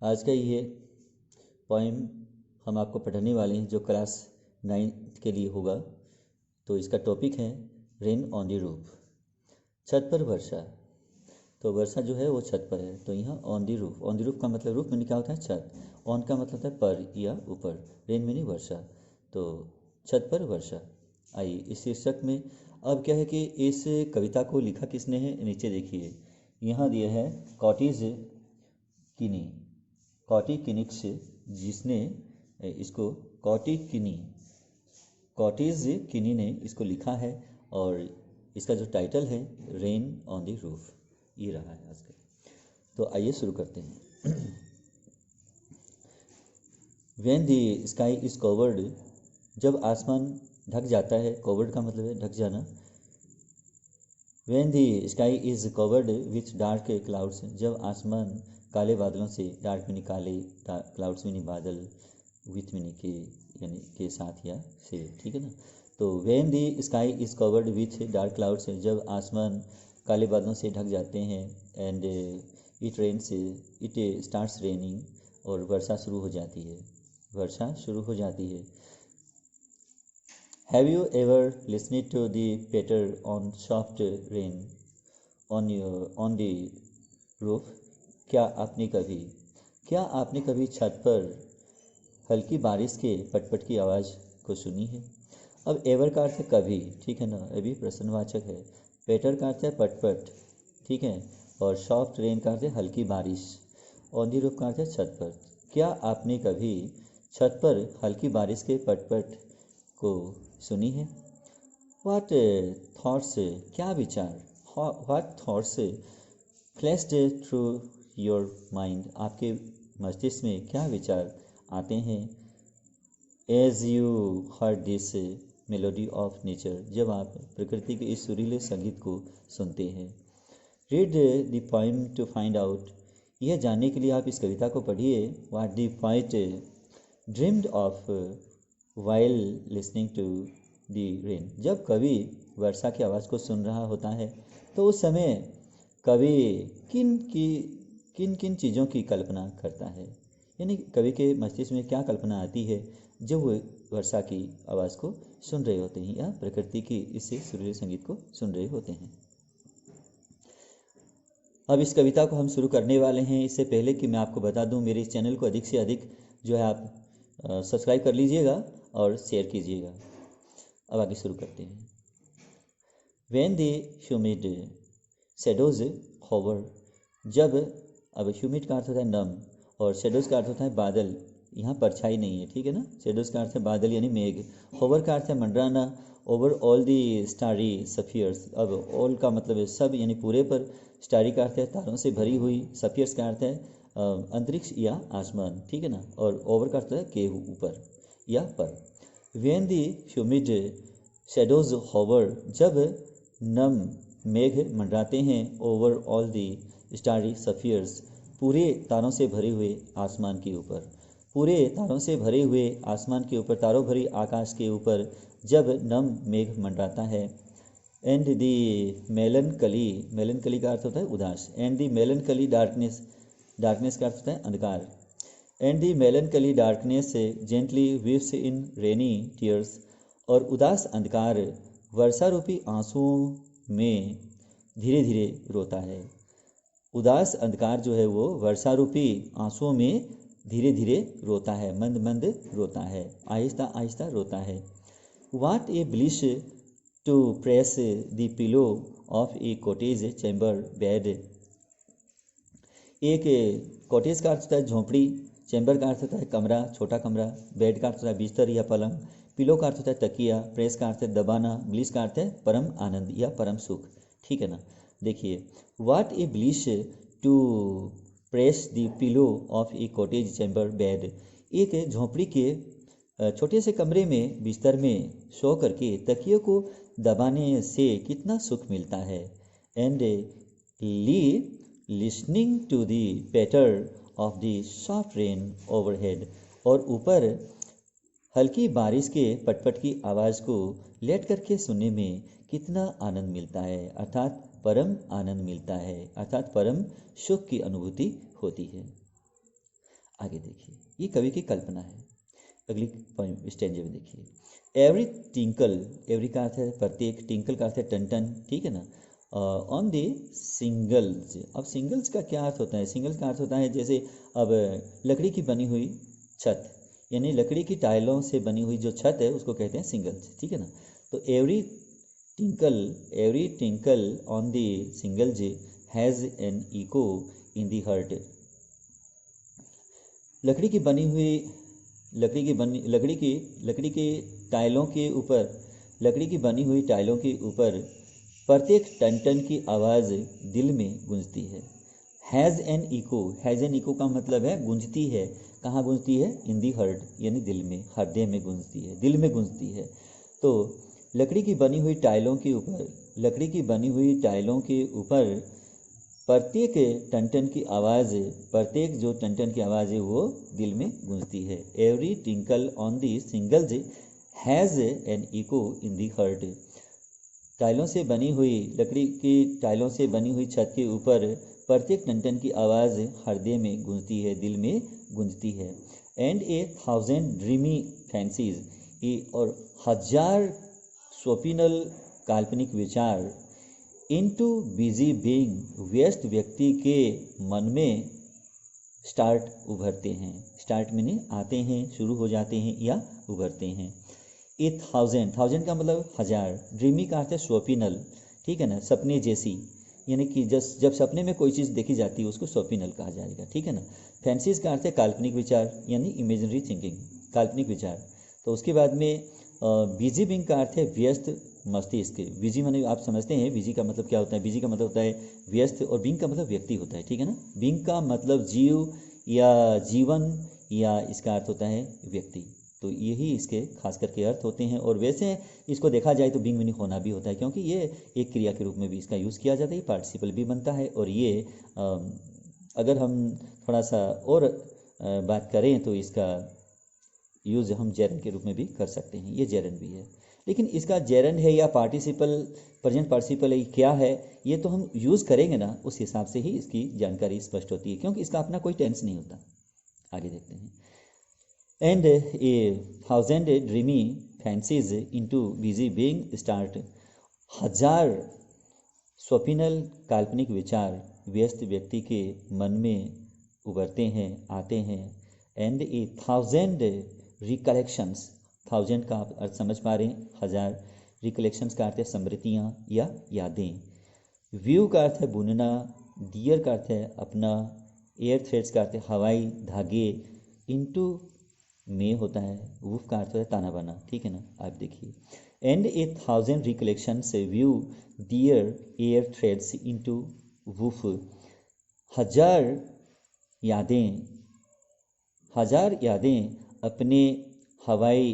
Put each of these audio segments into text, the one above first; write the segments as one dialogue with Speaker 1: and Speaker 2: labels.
Speaker 1: आज का ये पोइम हम आपको पढ़ाने वाले हैं जो क्लास 9 के लिए होगा। तो इसका टॉपिक है रेन ऑन द रूफ, छत पर वर्षा। तो वर्षा जो है वो छत पर है, तो यहाँ on the roof, on the roof का मतलब रूफ में क्या होता है छत, ऑन का मतलब होता है पर या ऊपर, रेन में नहीं वर्षा, तो छत पर वर्षा। आइए इस शीर्षक में अब क्या है कि इस कविता को लिखा किसने है, नीचे देखिए यहाँ दिया है कॉटेज किनी, कॉटी किनिक्स, जिसने इसको कॉटेज किनी ने इसको लिखा है और इसका जो टाइटल है रेन ऑन द रूफ, ये रहा है आज का। तो आइए शुरू करते हैं। When the sky is covered, जब आसमान ढक जाता है, कवर्ड का मतलब है ढक जाना। When the sky is covered with dark clouds, जब आसमान काले बादलों से, डार्क में काले, क्लाउड्स में बादल, विथ में के यानी के साथ या से, ठीक है ना। तो when the sky is covered with dark clouds, जब आसमान काले बादलों से ढक जाते हैं, and it rains, it starts raining, और वर्षा शुरू हो जाती है, वर्षा शुरू हो जाती है। Have you ever listening to the patter on soft rain on the roof, क्या आपने कभी छत पर हल्की बारिश के पटपट की आवाज़ को सुनी है। अब एवर का अर्थ है कभी, ठीक है ना, अभी प्रश्नवाचक है। पैटर का अर्थ है पटपट, ठीक है, और सॉफ्ट रेन का अर्थ है हल्की बारिश, ऑन द रूफ का अर्थ है छत पर। क्या आपने कभी छत पर हल्की बारिश के पटपट को सुनी है। व्हाट थॉट्स, क्या विचार, what thoughts flashed through your mind, आपके मस्तिष्क में क्या विचार आते हैं। As you heard this melody of nature, जब आप प्रकृति के इस सुरीले संगीत को सुनते हैं। Read the poem to find out, यह जानने के लिए आप इस कविता को पढ़िए। What the poet dreamed of while listening to the rain, जब कवि वर्षा की आवाज़ को सुन रहा होता है तो उस समय कवि किन किन चीज़ों की कल्पना करता है, यानी कवि के मस्तिष्क में क्या कल्पना आती है जब वो वर्षा की आवाज़ को सुन रहे होते हैं या प्रकृति की इससे सुरीले संगीत को सुन रहे होते हैं। अब इस कविता को हम शुरू करने वाले हैं। इससे पहले कि मैं आपको बता दूं, मेरे इस चैनल को अधिक से अधिक जो है आप सब्सक्राइब कर लीजिएगा और शेयर कीजिएगा। अब आगे शुरू करते हैं। When the humid shadows hover, जब, अब ह्यूमिड का अर्थ होता है नम और शेडोज का अर्थ होता है बादल, यहाँ परछाई नहीं है, ठीक है ना। शेडोज का अर्थ है बादल यानी मेघ, होवर का अर्थ है मंडराना, over all the starry spheres, अब ऑल का मतलब है सब यानी पूरे पर, स्टारी का अर्थ है तारों से भरी हुई, सफियर्स का अर्थ है अंतरिक्ष या आसमान, ठीक है ना, और ओवर का अर्थ है के ऊपर या पर। When the humid shadows hover, जब नम मेघ मंडराते हैं, over all the starry spheres, पूरे तारों से भरे हुए आसमान के ऊपर, पूरे तारों से भरे हुए आसमान के ऊपर, तारों भरी आकाश के ऊपर जब नम मेघ मंडराता है। एंड दी मेलनकली, मेलनकली का अर्थ होता है उदास, एंड दी मेलनकली डार्कनेस, डार्कनेस का अर्थ होता है अंधकार। And the मेलनकली darkness gently weaves in rainy tears, और उदास अंधकार वर्षा रूपी आंसुओं में धीरे धीरे रोता है। उदास अंधकार जो है वो वर्षा रूपी आंसुओं में धीरे धीरे रोता है, मंद मंद रोता है, आहिस्ता आहिस्ता रोता है। What a bliss to press the pillow of a cottage chamber bed, एक कॉटेज का अर्थ होता है झोंपड़ी, चैम्बर का अर्थ होता है कमरा, छोटा कमरा, बेड का अर्थ होता है बिस्तर या पलंग, पिलो का अर्थ होता है तकिया, प्रेस का अर्थ है दबाना, ब्लिस का अर्थ है परम आनंद या परम सुख, ठीक है ना। देखिए, what a bliss to press the pillow of a cottage chamber bed, एक झोंपड़ी के छोटे से कमरे में बिस्तर में सो करके तकियों को दबाने से कितना सुख मिलता है। And lie listening to the patter of the soft rain overhead, और ऊपर हल्की बारिश के पटपट की आवाज़ को लेट करके सुनने में कितना आनंद मिलता है, अर्थात परम आनंद मिलता है, अर्थात परम सुख की अनुभूति होती है। आगे देखिए, ये कवि की कल्पना है। अगली स्टेंजे में देखिए, एवरी टिंकल, एवरी का अर्थ है प्रत्येक, टिंकल का अर्थ है टन टन, ठीक है ना। ऑन द सिंगल्स, अब सिंगल्स का क्या अर्थ होता है? सिंगल्स का अर्थ होता है जैसे अब लकड़ी की बनी हुई छत, यानी लकड़ी की टाइलों से बनी हुई जो छत है उसको कहते हैं सिंगल्स, ठीक है ना। तो every tinkle on the shingles has an echo in the heart. लकड़ी की बनी हुई लकड़ी की टाइलों के ऊपर, लकड़ी की बनी हुई टाइलों के ऊपर प्रत्येक टन टन की आवाज़ दिल में गूंजती है। हैज़ एन इको का मतलब है गूंजती है। कहाँ गूंजती है? इन दी हर्ट, यानी दिल में, हृदय में गूंजती है, दिल में गूंजती है। तो लकड़ी की बनी हुई टाइलों के ऊपर प्रत्येक टन टन की आवाज़, प्रत्येक जो टन टन की आवाज़ है वो दिल में गूंजती है। Every tinkle on the shingles has an echo in the heart. टाइलों से बनी हुई, लकड़ी की टाइलों से बनी हुई छत के ऊपर प्रत्येक टन टन की आवाज़ हृदय में गूंजती है, दिल में गूंजती है। एंड 1,000 ड्रीमी फैंसीज, और 1000 स्वप्निल काल्पनिक विचार इनटू बिजी बीइंग, व्यस्त व्यक्ति के मन में स्टार्ट उभरते हैं। स्टार्ट मीनिंग आते हैं, शुरू हो जाते हैं या उभरते हैं। 1000 का मतलब 1000, ड्रीमी का अर्थ है स्वप्निल, ठीक है ना, सपने जैसी, यानी कि जब सपने में कोई चीज़ देखी जाती है उसको स्वप्निल कहा जाएगा, ठीक है ना। फैंसीज का अर्थ है काल्पनिक विचार, यानी इमेजिनरी थिंकिंग, काल्पनिक विचार। तो उसके बाद में बिजी बीइंग का अर्थ है व्यस्त मस्तिष्क। बिजी माने आप समझते हैं बिजी का मतलब क्या होता है? बिजी का मतलब होता है व्यस्त, और बीइंग का मतलब व्यक्ति होता है, ठीक है ना। बीइंग का मतलब जीव या जीवन, या इसका अर्थ होता है व्यक्ति। तो यही इसके खास करके अर्थ होते हैं। और वैसे इसको देखा जाए तो बीइंग मीनिंग होना भी होता है, क्योंकि ये एक क्रिया के रूप में भी इसका यूज़ किया जाता है, पार्टिसिपल भी बनता है। और ये अगर हम थोड़ा सा और बात करें तो इसका यूज़ हम जेरन के रूप में भी कर सकते हैं, ये जेरन भी है। लेकिन इसका जेरन है या पार्टिसिपल, प्रेजेंट पार्टिसिपल है, क्या है, ये तो हम यूज़ करेंगे ना, उस हिसाब से ही इसकी जानकारी स्पष्ट होती है, क्योंकि इसका अपना कोई टेंस नहीं होता। आगे देखते हैं। And 1000 dreamy fancies into busy being start, 1000 Swapnil काल्पनिक विचार व्यस्त व्यक्ति के मन में उभरते हैं, आते हैं। एंड 1000 रिकलेक्शंस, 1000 का आप अर्थ समझ पा रहे हैं, 1000। रिकलेक्शंस का अर्थ है स्मृतियाँ या यादें। व्यू का अर्थ है बुनना, डियर का अर्थ है अपना, एयर थ्रेड्स का अर्थ है हवाई धागे, इनटू में होता है, वूफ का अर्थ है ताना बाना, ठीक है ना। आप देखिए, and 1000 recollections weave their air threads into woof, 1000 यादें अपने हवाई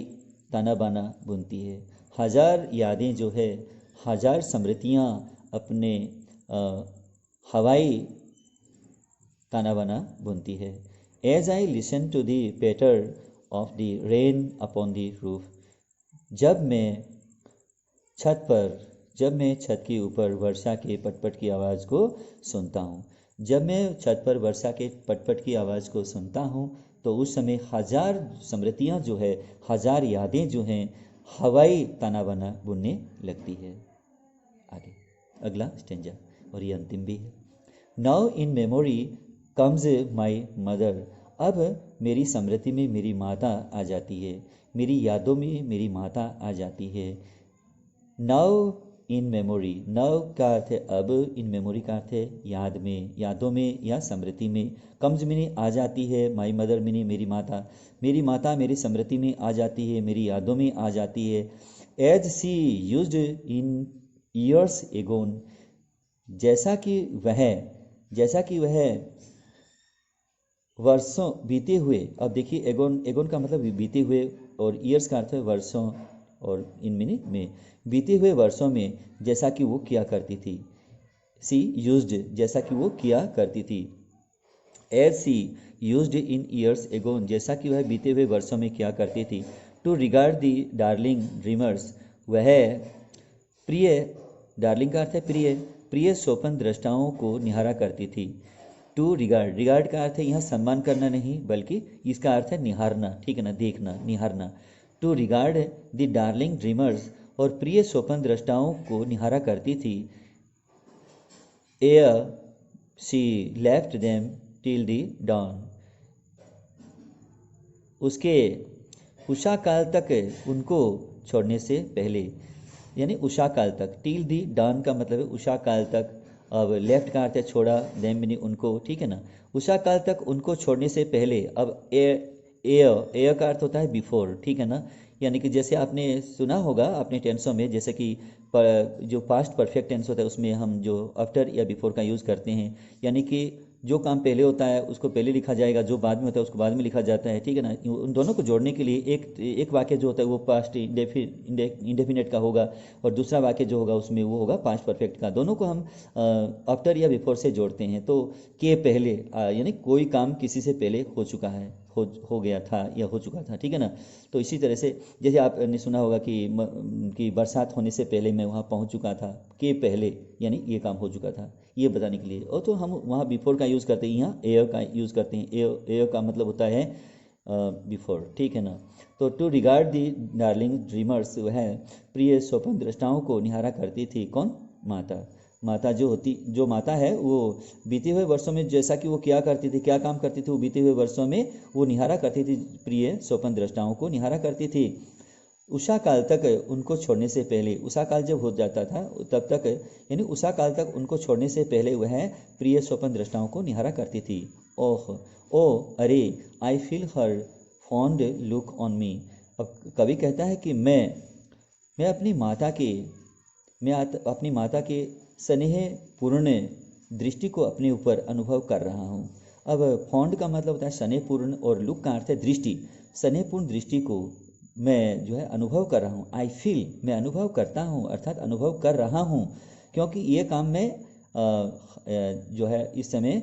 Speaker 1: ताना बाना बुनती है। 1000 यादें जो है, 1000 स्मृतियाँ अपने हवाई ताना बाना बुनती है। As I listen to the patter of the rain upon the roof, जब मैं छत के ऊपर वर्षा के पटपट की आवाज़ को सुनता हूँ। जब मैं छत पर वर्षा के पटपट की आवाज़ को सुनता हूँ तो उस समय 1000 स्मृतियाँ जो है, 1000 यादें जो हैं, हवाई ताना बाना बुनने लगती है। आगे अगला स्टेंजा, और ये अंतिम भी है। Now in memory comes my mother, अब मेरी स्मृति में मेरी माता आ जाती है, मेरी यादों में मेरी माता आ जाती है। नाउ इन मेमोरी, नाउ का अर्थ है अब, इन मेमोरी का अर्थ है याद में, यादों में या स्मृति में। कम्स मीनिंग आ जाती है, माई मदर मीनिंग मेरी माता मेरी स्मृति में आ जाती है, मेरी यादों में आ जाती है। As she used in years agone, जैसा कि वह वर्षों बीते हुए। अब देखिए, एगोन का मतलब बीते हुए, और ईयर्स का अर्थ है वर्षों, और इन मीनिंग में बीते हुए वर्षों में जैसा कि वो किया करती थी। सी यूज्ड, जैसा कि वो किया करती थी। As she used in years agone, जैसा कि वह बीते हुए वर्षों में किया करती थी। To regard the darling dreamers, वह प्रिय, डार्लिंग का अर्थ है प्रिय स्वप्न दृष्टाओं को निहारा करती थी। टू रिगार्ड, रिगार्ड का अर्थ है यहाँ सम्मान करना नहीं, बल्कि इसका अर्थ है निहारना, ठीक है ना, देखना, निहारना। To regard the darling dreamers, और प्रिय स्वप्न दृष्टाओं को निहारा करती थी। Ere she left them till the dawn, उसके उषा काल तक उनको छोड़ने से पहले, यानी उषा काल तक, टिल दी डॉन का मतलब है उषा काल तक। अब लेफ्ट का अर्थ है छोड़ा, देम यानी उनको, ठीक है ना, उषा काल तक उनको छोड़ने से पहले। अब एयर का अर्थ होता है बिफोर, ठीक है ना, यानी कि जैसे आपने सुना होगा अपने टेंसों में, जैसे कि जो पास्ट परफेक्ट टेंस होता है उसमें हम जो आफ्टर या बिफोर का यूज़ करते हैं, यानी कि जो काम पहले होता है उसको पहले लिखा जाएगा, जो बाद में होता है उसको बाद में लिखा जाता है, ठीक है ना। उन दोनों को जोड़ने के लिए एक वाक्य जो होता है वो पास्ट इंडेफिनेट का होगा, और दूसरा वाक्य जो होगा उसमें वो होगा पास्ट परफेक्ट का। दोनों को हम आफ्टर या बिफोर से जोड़ते हैं। तो के पहले, यानी कोई काम किसी से पहले हो चुका है, हो गया था या हो चुका था, ठीक है ना। तो इसी तरह से जैसे आपने सुना होगा कि बरसात होने से पहले मैं वहाँ पहुँच चुका था, के पहले यानी ये काम हो चुका था, ये बताने के लिए। और तो हम वहाँ बिफोर का यूज़ करते हैं, यहाँ एयर का यूज़ करते हैं। एयर का मतलब होता है बिफोर, ठीक है ना। तो to regard the darling dreamers, वह प्रिय स्वप्न दृष्टाओं को निहारा करती थी। कौन? माता। माता जो माता है वो बीते हुए वर्षों में जैसा कि वो क्या करती थी, क्या काम करती थी, वो बीते हुए वर्षों में वो निहारा करती थी, प्रिय स्वप्न दृष्टाओं को निहारा करती थी। उषा काल तक उनको छोड़ने से पहले, उषा काल जब हो जाता था तब तक, यानी उषा काल तक उनको छोड़ने से पहले वह प्रिय स्वप्न दृष्टाओं को निहारा करती थी। ओह ओ अरे, I feel her fond look on me. अब कवि कहता है कि मैं अपनी माता के स्नेहपूर्ण दृष्टि को अपने ऊपर अनुभव कर रहा हूँ। अब फॉन्ड का मतलब होता है स्नेहपूर्ण, और लुक का अर्थ है दृष्टि। स्नेहपूर्ण दृष्टि को मैं जो है अनुभव कर रहा हूँ। आई फील, मैं अनुभव करता हूँ, अर्थात अनुभव कर रहा हूँ, क्योंकि ये काम मैं जो है इस समय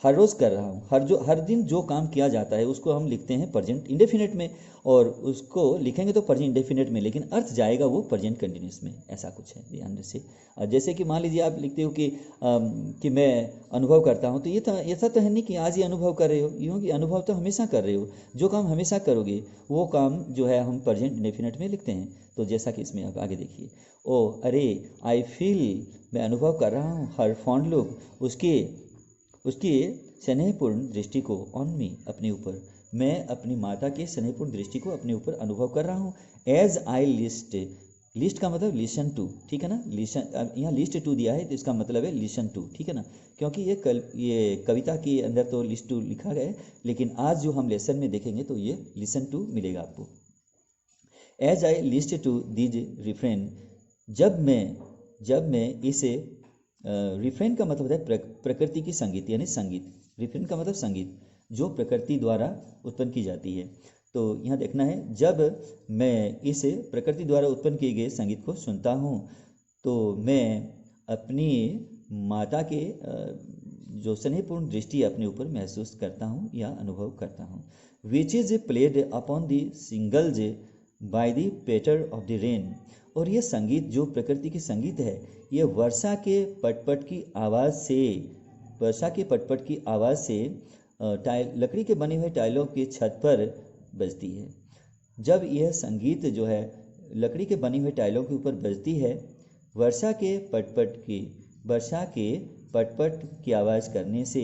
Speaker 1: हर रोज़ कर रहा हूँ। हर दिन जो काम किया जाता है उसको हम लिखते हैं प्रेजेंट इंडेफिनिट में, और उसको लिखेंगे तो प्रेजेंट इंडेफिनिट में, लेकिन अर्थ जाएगा वो प्रेजेंट कंटिन्यूस में, ऐसा कुछ है, ध्यान से। जैसे कि मान लीजिए आप लिखते हो कि मैं अनुभव करता हूँ, तो ये तो है नहीं कि आज ही अनुभव कर रहे हो, यूँ कि अनुभव तो हमेशा कर रहे हो। जो काम हमेशा करोगे वो काम जो है हम प्रेजेंट इंडेफिनिट में लिखते हैं। तो जैसा कि इसमें आप आगे देखिए, ओ अरे, आई फील, मैं अनुभव कर रहा हूँ, हर फॉन्ड लुक, उसकी स्नेहपूर्ण दृष्टि को, ऑन मी, अपने ऊपर, मैं अपनी माता के स्नेहपूर्ण दृष्टि को अपने ऊपर अनुभव कर रहा हूँ। एज आई लिस्ट का मतलब लिसन टू, ठीक है ना। लिसन, यहाँ लिस्ट टू दिया है तो इसका मतलब है लिसन टू, ठीक है ना, क्योंकि ये कविता के अंदर तो लिस्ट टू लिखा गया है, लेकिन आज जो हम लेसन में देखेंगे तो ये लिसन टू मिलेगा आपको। As I list to these refrain, जब मैं इसे, रिफ्रेन का मतलब होता है प्रकृति की संगीत, यानी संगीत। रिफ्रेन का मतलब संगीत जो प्रकृति द्वारा उत्पन्न की जाती है। तो यहाँ देखना है, जब मैं इस प्रकृति द्वारा उत्पन्न किए गए संगीत को सुनता हूँ तो मैं अपनी माता के जो स्नेहपूर्ण दृष्टि अपने ऊपर महसूस करता हूँ या अनुभव करता हूँ। Which is played upon the shingles by the patter of the rain, और ये संगीत जो प्रकृति की संगीत है, ये वर्षा के पटपट की आवाज़ से लकड़ी के बने हुए टाइलों के छत पर बजती है। जब यह संगीत जो है लकड़ी के बनी हुए टाइलों के ऊपर बजती है, वर्षा के पटपट की आवाज़ करने से,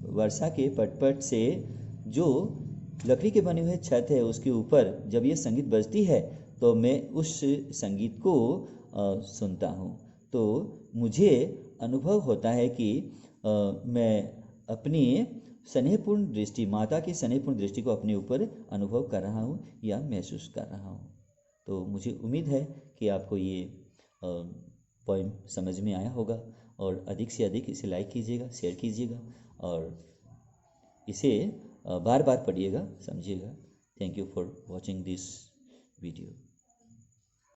Speaker 1: वर्षा के पटपट से जो लकड़ी के बने हुए छत है उसके ऊपर जब ये संगीत बजती है तो मैं उस संगीत को सुनता हूँ। तो मुझे अनुभव होता है कि मैं अपनी स्नेहपूर्ण दृष्टि, माता की स्नेहपूर्ण दृष्टि को अपने ऊपर अनुभव कर रहा हूँ या महसूस कर रहा हूँ। तो मुझे उम्मीद है कि आपको ये पॉइंट समझ में आया होगा, और अधिक से अधिक इसे लाइक कीजिएगा, शेयर कीजिएगा, और इसे बार बार पढ़िएगा, समझिएगा। Thank you for watching this video.